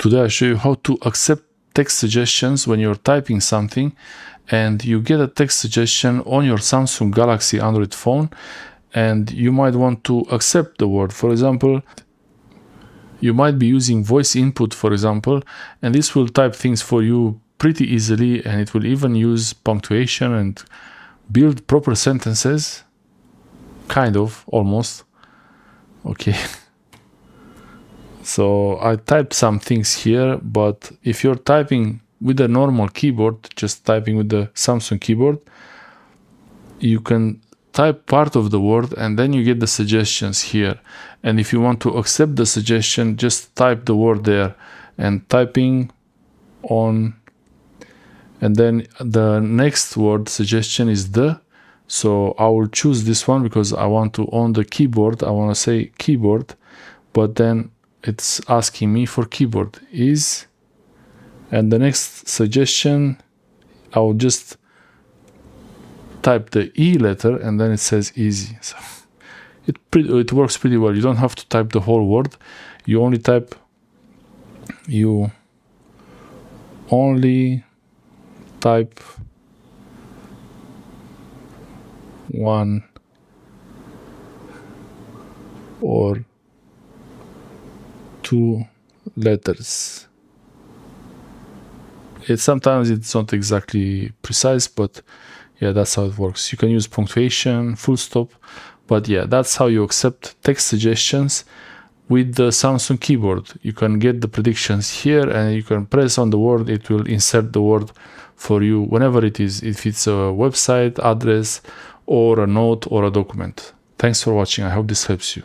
Today I show you how to accept text suggestions when you're typing something and you get a text suggestion on your Samsung Galaxy Android phone and you might want to accept the word. For example, you might be using voice input, for example, and this will type things for you pretty easily, and it will even use punctuation and build proper sentences, kind of, almost. Okay. So I typed some things here, but if you're typing with a normal keyboard, just typing with the Samsung keyboard, you can type part of the word and then you get the suggestions here. And if you want to accept the suggestion, just type the word there and typing on, and then the next word suggestion is the. So I will choose this one because I want to, on the keyboard, I want to say keyboard, but then it's asking me for keyboard is, and the next suggestion, I will just type the E letter and then it says easy. So it works pretty well. You don't have to type the whole word. You only type one or two letters. Sometimes it's not exactly precise, but yeah, that's how it works. You can use punctuation, full stop, but yeah, that's how you accept text suggestions with the Samsung keyboard. You can get the predictions here and you can press on the word, it will insert the word for you whenever it is, if it's a website address or a note or a document. Thanks for watching. I hope this helps you.